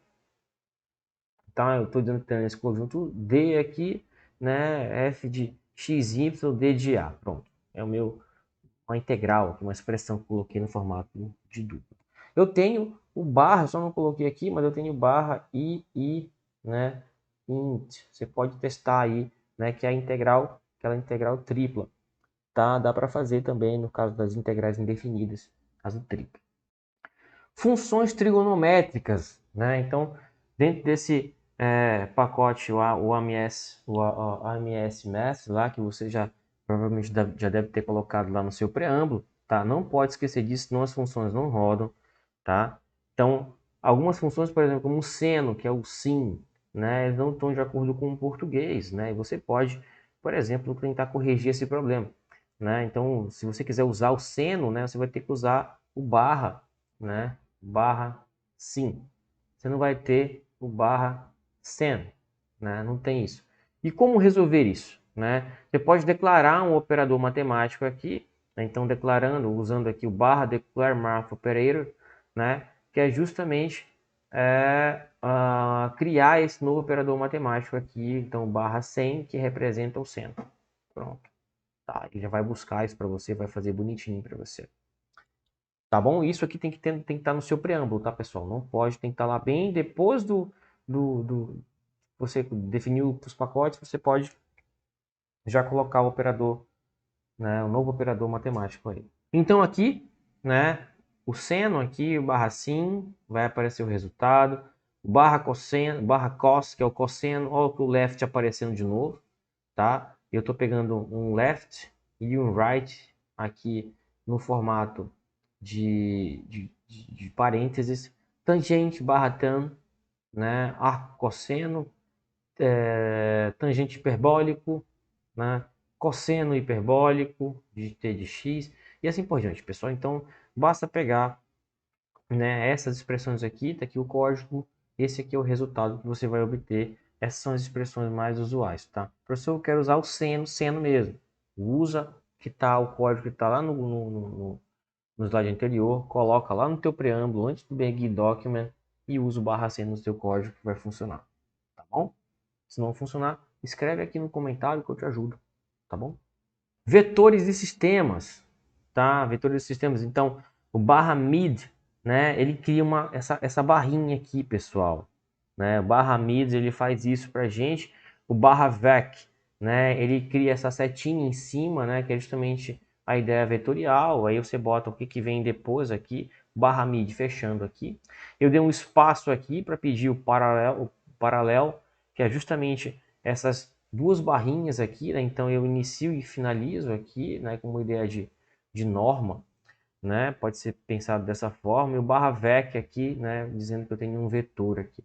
tá? Eu estou dizendo que tem esse conjunto D aqui, né? F de x, y, D de A. Pronto. É uma integral, uma expressão que eu coloquei no formato de dupla. Eu tenho o barra, só não coloquei aqui, mas eu tenho barra i, né? Int. Você pode testar aí, né? Que é a integral, aquela integral tripla. Tá? Dá para fazer também no caso das integrais indefinidas, caso triplo. Funções trigonométricas, né? Então, dentro desse pacote, o AMS, o AMS Math, lá que você já provavelmente já deve ter colocado lá no seu preâmbulo, tá? Não pode esquecer disso, senão as funções não rodam, tá? Então, algumas funções, por exemplo, como o seno, que é o sin, né? Eles não estão de acordo com o português, né? E você pode, por exemplo, tentar corrigir esse problema, né? Então, se você quiser usar o seno, né? Você vai ter que usar o barra, né? Barra sim. Você não vai ter o barra sen, né? Não tem isso. E como resolver isso, né? Você pode declarar um operador matemático aqui, né? Então declarando, usando aqui o barra declare math operator, né? Que é justamente criar esse novo operador matemático aqui, então barra 100, que representa o centro. Pronto. Tá, ele já vai buscar isso para você, vai fazer bonitinho para você. Tá bom? Isso aqui tem que estar no seu preâmbulo, tá, pessoal? Não pode, tem que estar lá bem depois do você definiu os pacotes, você pode já colocar o operador, né, o novo operador matemático aí. Então aqui, né, o seno aqui, o barra sim, vai aparecer o resultado. O barra cosseno, barra cos, que é o cosseno, olha o left aparecendo de novo, tá? Eu estou pegando um left e um right aqui no formato de parênteses, tangente barra tan, né? Arco cosseno, tangente hiperbólico, né? Cosseno hiperbólico de t de x e assim por diante, pessoal. Então basta pegar, né, essas expressões aqui, tá aqui o código, esse aqui é o resultado que você vai obter. Essas são as expressões mais usuais, tá? Professor, eu quero usar o seno mesmo. Usa que tá o código que está lá no slide anterior, coloca lá no teu preâmbulo, antes do begin document, e usa o barra seno no teu código que vai funcionar, tá bom? Se não funcionar, escreve aqui no comentário que eu te ajudo, tá bom? Vetores de sistemas, tá? Vetores de sistemas, então, o barra mid, né? Ele cria essa barrinha aqui, pessoal, né? O barra mid, ele faz isso pra gente. O barra vec, né? Ele cria essa setinha em cima, né? Que é justamente a ideia vetorial. Aí você bota o que vem depois aqui, barra mid fechando aqui. Eu dei um espaço aqui para pedir o paralelo, que é justamente essas duas barrinhas aqui, né? Então eu inicio e finalizo aqui, né? Como ideia de norma, né? Pode ser pensado dessa forma. E o barra vec aqui, né? Dizendo que eu tenho um vetor aqui,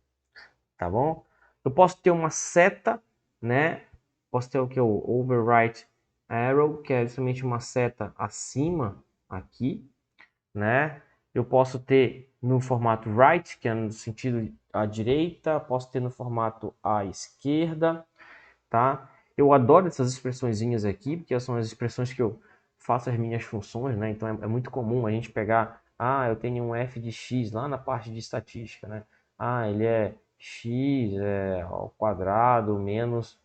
tá bom? Eu posso ter uma seta, né? Posso ter o que? O overwrite arrow, que é justamente uma seta acima aqui, né? Eu posso ter no formato right, que é no sentido à direita, posso ter no formato à esquerda, tá? Eu adoro essas expressõezinhas aqui, porque são as expressões que eu faço as minhas funções, né? Então é muito comum a gente pegar, eu tenho um f de x lá na parte de estatística, né? Ele é x ao quadrado menos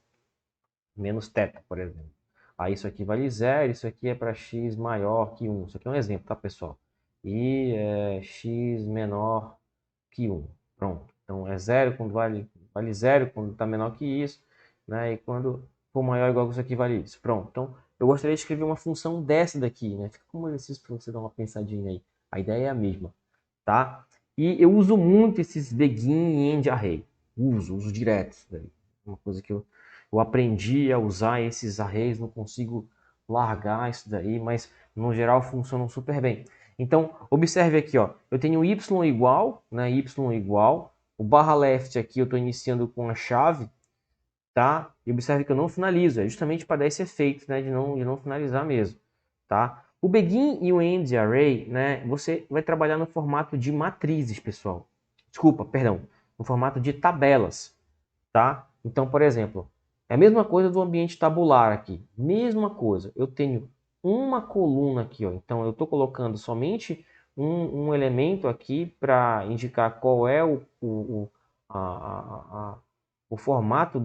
θ, por exemplo. Aí isso aqui vale 0, isso aqui é para x maior que 1. Isso aqui é um exemplo, tá, pessoal? E x menor que 1. Pronto. Então é 0 quando vale 0 quando está menor que isso, né? E quando for maior ou igual que isso aqui vale isso. Pronto. Então eu gostaria de escrever uma função dessa daqui, né? Fica como exercício para você dar uma pensadinha aí. A ideia é a mesma, tá? E eu uso muito esses begin e end array. Uso direto. Uma coisa que eu aprendi a usar esses arrays, não consigo largar isso daí, mas no geral funcionam super bem. Então, observe aqui, ó, eu tenho y igual, né, y igual, o barra left aqui eu estou iniciando com a chave, tá? E observe que eu não finalizo, é justamente para dar esse efeito, né, de não finalizar mesmo, tá? O begin e o end array, né, você vai trabalhar no formato de matrizes, pessoal. Desculpa, perdão, no formato de tabelas, tá? Então, por exemplo, é a mesma coisa do ambiente tabular aqui. Mesma coisa. Eu tenho uma coluna aqui, ó. Então, eu estou colocando somente um elemento aqui para indicar qual é o formato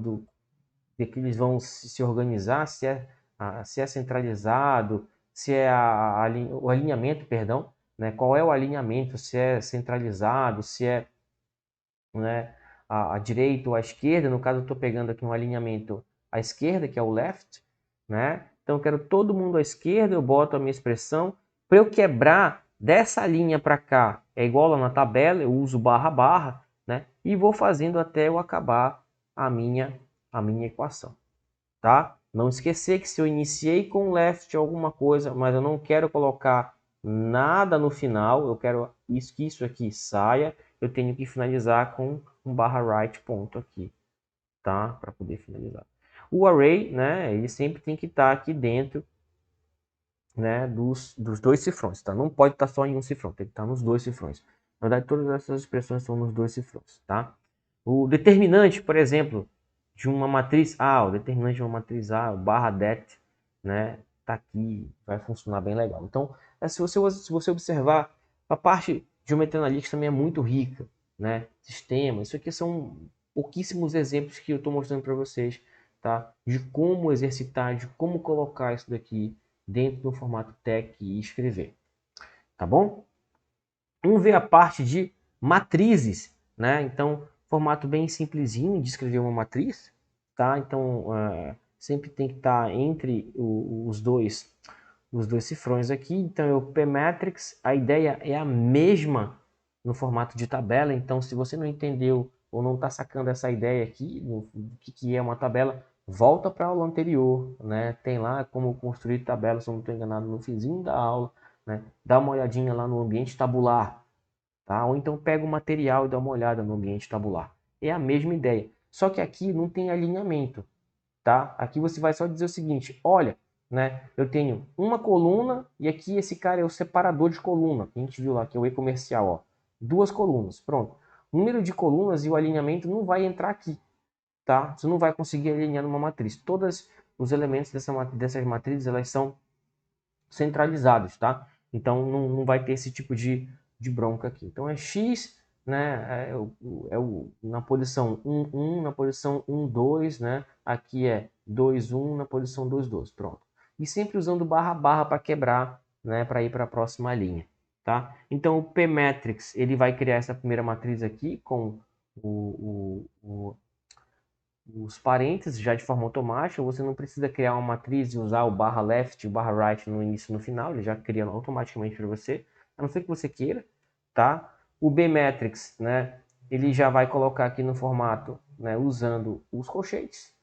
de que eles vão se organizar, se é centralizado, se é o alinhamento, perdão, né? Qual é o alinhamento, se é centralizado, se é, né, a direita ou a esquerda. No caso, eu estou pegando aqui um alinhamento à esquerda, que é o left, né? Então, eu quero todo mundo à esquerda, eu boto a minha expressão. Para eu quebrar dessa linha para cá, é igual lá na tabela, eu uso barra, barra, né? E vou fazendo até eu acabar a minha equação, tá? Não esquecer que se eu iniciei com left alguma coisa, mas eu não quero colocar nada no final, eu quero que isso aqui saia, eu tenho que finalizar com um barra right ponto aqui, tá? Para poder finalizar. O array, né, ele sempre tem que estar aqui dentro, né, dos dois cifrões, tá? Não pode estar só em um cifrão, tem que estar nos dois cifrões. Na verdade, todas essas expressões são nos dois cifrões, tá? O determinante, por exemplo, de uma matriz A, o determinante de uma matriz A, o barra det, né, tá aqui, vai funcionar bem legal. Então, se você observar, a parte de geometria analítica também é muito rica, né? Sistema, isso aqui são pouquíssimos exemplos que eu estou mostrando para vocês, tá? De como exercitar, de como colocar isso daqui dentro do formato TeX e escrever, tá bom? Vamos ver a parte de matrizes, né? Então, formato bem simplesinho de escrever uma matriz, tá? Então, sempre tem que estar entre os dois cifrões aqui. Então, eu P-matrix, a ideia é a mesma no formato de tabela. Então, se você não entendeu ou não está sacando essa ideia aqui, do que é uma tabela, volta para a aula anterior, né? Tem lá como construir tabelas, se eu não estou enganado, no finzinho da aula, né? Dá uma olhadinha lá no ambiente tabular, tá? Ou então pega o material e dá uma olhada no ambiente tabular. É a mesma ideia, só que aqui não tem alinhamento, tá? Aqui você vai só dizer o seguinte, olha, né? Eu tenho uma coluna e aqui esse cara é o separador de coluna, que a gente viu lá, que é o e-comercial, ó. Duas colunas, pronto. O número de colunas e o alinhamento não vai entrar aqui, tá? Você não vai conseguir alinhar numa matriz. Todos os elementos dessas matrizes, elas são centralizados, tá? Então não vai ter esse tipo de bronca aqui. Então é x, né? Na posição 1, 1, na posição 1, 2, né? Aqui é 2, 1, na posição 2, 2. Pronto. E sempre usando barra, barra para quebrar, né? Para ir para a próxima linha, tá? Então o P-matrix, ele vai criar essa primeira matriz aqui com os parênteses já de forma automática. Você não precisa criar uma matriz e usar o barra left e o barra right no início e no final, ele já cria automaticamente para você, a não ser que você queira, tá? O B-matrix, né, ele já vai colocar aqui no formato, né, usando os colchetes,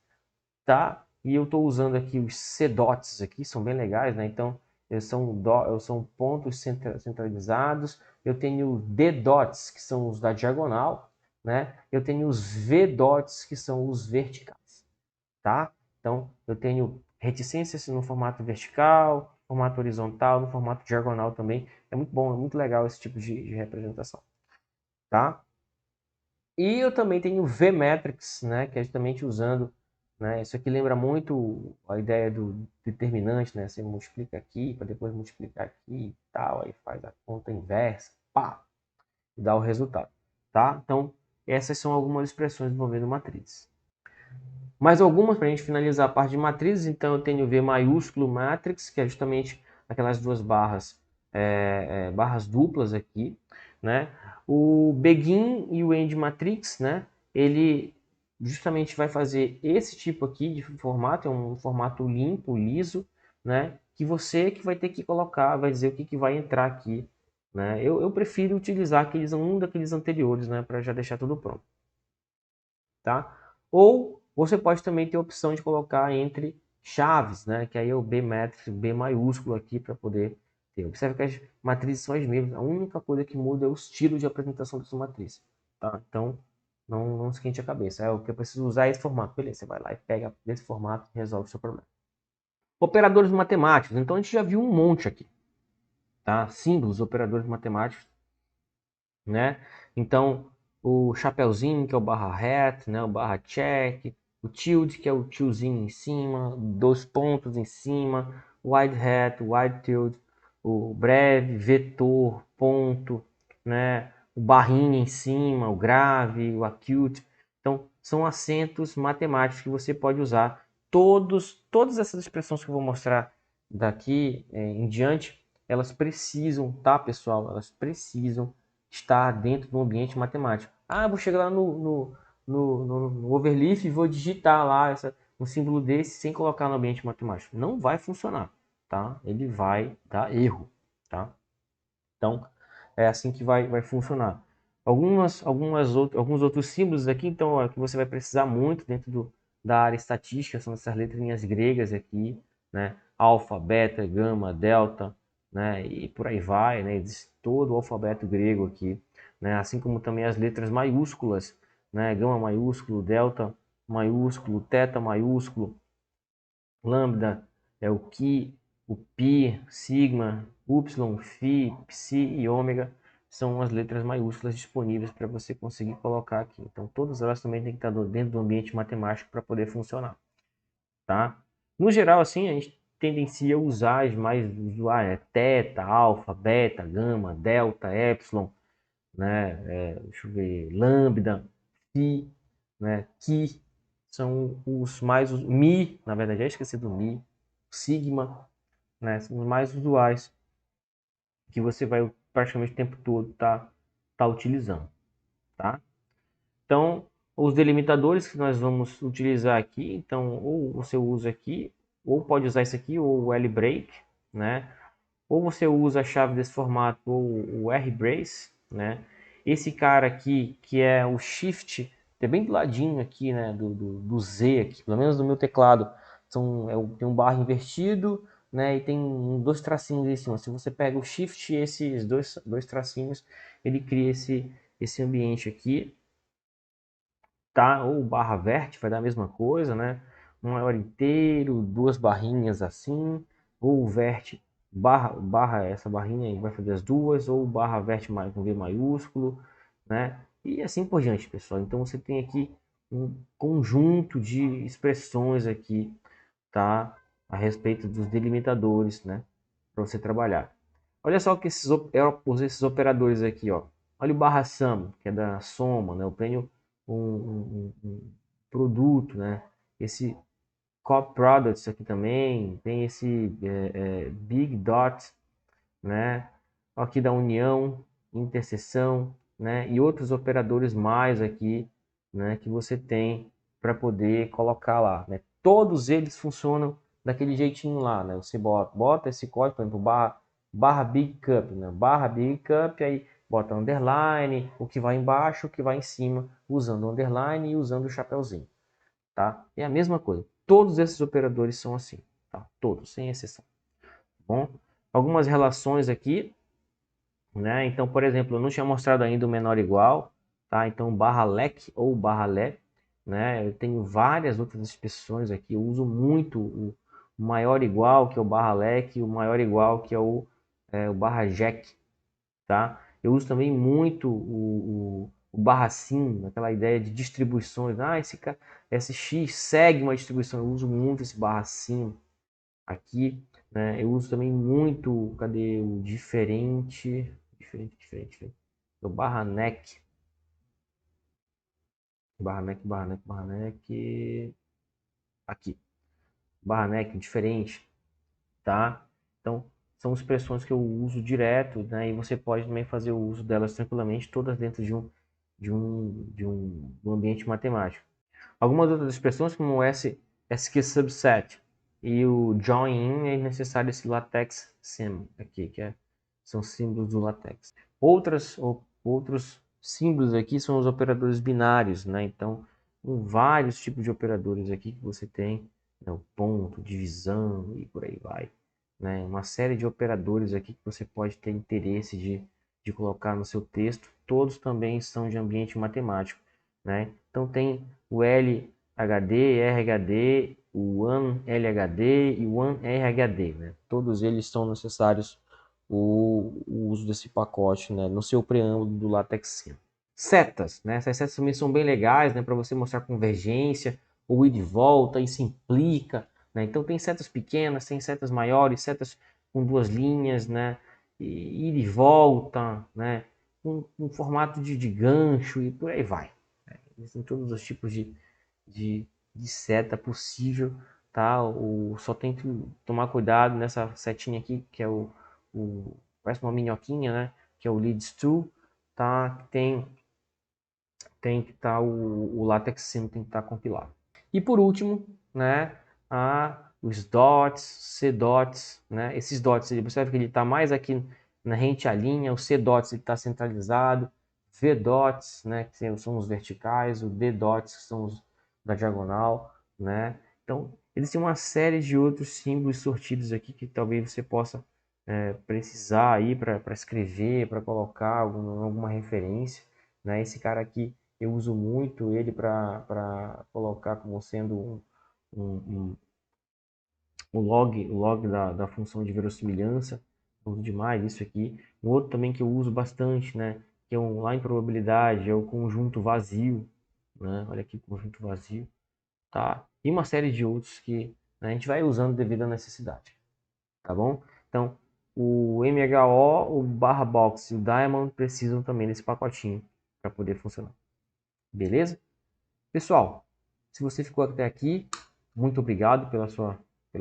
tá? E eu estou usando aqui os C-dots aqui, são bem legais, né? Então, são pontos centralizados. Eu tenho D-dots, que são os da diagonal, né? Eu tenho os V-dots, que são os verticais, tá? Então, eu tenho reticências no formato vertical, formato horizontal, no formato diagonal também. É muito bom, é muito legal esse tipo de representação, tá? E eu também tenho V-matrix, né, que é justamente usando, né, isso aqui lembra muito a ideia do determinante, né, você multiplica aqui para depois multiplicar aqui e tal, aí faz a conta inversa, pá, e dá o resultado, tá? Então, Essas são algumas expressões envolvendo matrizes. Mais algumas para a gente finalizar a parte de matrizes. Então eu tenho V maiúsculo matrix, que é justamente aquelas duas barras, barras duplas aqui, né? O begin e o end matrix, né? Ele justamente vai fazer esse tipo aqui de formato, é um formato limpo, liso, né? Que você que vai ter que colocar, vai dizer o que, que vai entrar aqui, né? Eu prefiro utilizar um daqueles anteriores, né? Para já deixar tudo pronto, tá? Ou você pode também ter a opção de colocar entre chaves, né? Que aí é o B matrix, B maiúsculo aqui para poder ter. Observe que as matrizes são as mesmas. A única coisa que muda é o estilo de apresentação dessa matriz, tá? Então, não esquente a cabeça. É o que eu preciso usar esse formato. Beleza, você vai lá e pega desse formato e resolve o seu problema. Operadores matemáticos. Então, a gente já viu um monte aqui, tá? Símbolos, operadores matemáticos, né? Então, o chapeuzinho, que é o barra hat, né? O barra check, o tilde, que é o tiozinho em cima, dois pontos em cima, wide hat, wide tilde, o breve, vetor, ponto, né? O barrinha em cima, o grave, o acute. Então, são acentos matemáticos que você pode usar. Todas essas expressões que eu vou mostrar daqui em diante, elas precisam, tá, pessoal? Elas precisam estar dentro do ambiente matemático. Ah, vou chegar lá no Overleaf e vou digitar lá um símbolo desse sem colocar no ambiente matemático. Não vai funcionar, tá? Ele vai dar erro, tá? Então, é assim que vai funcionar. Alguns outros símbolos aqui, então, que você vai precisar muito dentro da área estatística, são essas letrinhas gregas aqui, né? Alfa, beta, gama, delta, né? E por aí vai, né? Existe todo o alfabeto grego aqui, né? Assim como também as letras maiúsculas, né? Gama maiúsculo, delta maiúsculo, teta maiúsculo, lambda é o Chi, o Pi, sigma, Y, Phi, Psi e ômega são as letras maiúsculas disponíveis para você conseguir colocar aqui. Então, todas elas também têm que estar dentro do ambiente matemático para poder funcionar, tá? No geral, assim, a gente tendencia a usar as mais usuais, teta, alfa, beta, gama, delta, epsilon, né? Deixa eu ver, lambda, phi, né? Chi, são os mais, mi, na verdade, já esqueci do mi, sigma, né? São os mais usuais que você vai praticamente o tempo todo tá utilizando, tá? Então, os delimitadores que nós vamos utilizar aqui, então, ou você usa aqui, ou pode usar isso aqui, ou o L-break, né? Ou você usa a chave desse formato, ou o R-brace, né? Esse cara aqui, que é o Shift, é bem do ladinho aqui, né? Do Z aqui, pelo menos no meu teclado, tem um barra invertido, né? E tem dois tracinhos em cima. Se você pega o Shift e esses dois tracinhos, ele cria esse ambiente aqui, tá? Ou barra vert vai dar a mesma coisa, né? Um maior inteiro, duas barrinhas assim, ou vert barra essa barrinha aí vai fazer as duas, ou barra vert com V maiúsculo, né? E assim por diante, pessoal. Então você tem aqui um conjunto de expressões aqui, tá? A respeito dos delimitadores, né? Para você trabalhar. Olha só que esses operadores aqui, ó. Olha o barra sum, que é da soma, né? Eu tenho um produto, né? Esse coproducts aqui também, tem esse big dot, né? Aqui da união, interseção, né? E outros operadores mais aqui, né? Que você tem para poder colocar lá, né? Todos eles funcionam daquele jeitinho lá, né? Você bota esse código, por exemplo, barra big cup, né? Barra big cup, aí bota underline, o que vai embaixo, o que vai em cima, usando o underline e usando o chapeuzinho, tá? É a mesma coisa. Todos esses operadores são assim, tá? Todos, sem exceção. Bom, algumas relações aqui, né? Então, por exemplo, eu não tinha mostrado ainda o menor igual, tá? Então, barra leque ou barra lé, né? Eu tenho várias outras expressões aqui. Eu uso muito o maior igual, que é o barra leque, e o maior igual, que é o barra jack, tá? Eu uso também muito o barra sim, aquela ideia de distribuições. Ah, esse X segue uma distribuição. Eu uso muito esse barra sim aqui, né? Eu uso também muito, cadê o diferente, diferente, o barra neck, barra neck, aqui, barra neck diferente, tá? Então, são expressões que eu uso direto, né? E você pode também fazer o uso delas tranquilamente, todas dentro de um ambiente matemático. Algumas outras expressões, como o SQ subset e o join, é necessário esse latex sim aqui, são símbolos do latex. Outros símbolos aqui são os operadores binários, né? Então, vários tipos de operadores aqui que você tem, né? O ponto, divisão e por aí vai, né? Uma série de operadores aqui que você pode ter interesse de colocar no seu texto, todos também são de ambiente matemático, né? Então tem o LHD, RHD, o OneLHD e o OneRHD, né? Todos eles são necessários o uso desse pacote, né? No seu preâmbulo do LaTeX Sim. Setas, né? Essas setas também são bem legais, né? Para você mostrar convergência, ou ir de volta, isso implica, né? Então tem setas pequenas, tem setas maiores, setas com duas linhas, né? E ir e volta, né? Um formato de gancho e por aí vai. Né? Existem todos os tipos de, de seta possível, tá? Só tem que tomar cuidado nessa setinha aqui, que é parece uma minhoquinha, né? Que é o leads to, tá? Tem que estar o LaTeX Sim tem que estar compilado. E por último, né, os dots, C-dots, né, esses dots, você percebe que ele está mais aqui na rente à linha, o C-dots está centralizado, V-dots, né, que são os verticais, o D-dots, que são os da diagonal, né, então existem uma série de outros símbolos sortidos aqui que talvez você possa precisar aí para escrever, para colocar alguma referência, né, esse cara aqui eu uso muito ele para colocar como sendo o log da função de verossimilhança. Eu uso demais isso aqui. Um outro também que eu uso bastante, né? Que é lá em probabilidade, é o conjunto vazio. Né? Olha aqui, conjunto vazio. Tá? E uma série de outros que, né, a gente vai usando devido à necessidade. Tá bom? Então, o MHO, o barra box e o Diamond precisam também desse pacotinho para poder funcionar. Beleza? Pessoal, se você ficou até aqui, muito obrigado pela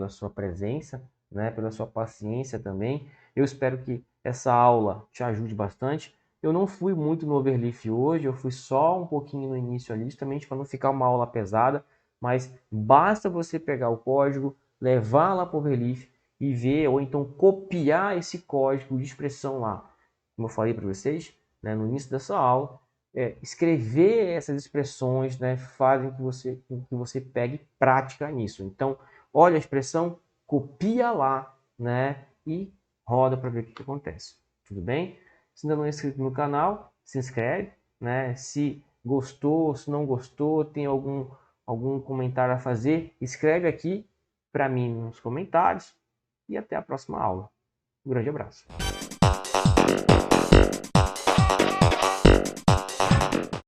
sua presença, né, pela sua paciência também. Eu espero que essa aula te ajude bastante. Eu não fui muito no Overleaf hoje, eu fui só um pouquinho no início ali, justamente para não ficar uma aula pesada, mas basta você pegar o código, levar lá para o Overleaf e ver, ou então copiar esse código de expressão lá. Como eu falei para vocês, né, no início dessa aula, escrever essas expressões, né, fazem que você pegue prática nisso. Então, olha a expressão, copia lá, né, e roda para ver o que acontece. Tudo bem? Se ainda não é inscrito no canal, se inscreve, né? Se gostou, se não gostou, tem algum comentário a fazer, escreve aqui para mim nos comentários e até a próxima aula. Um grande abraço.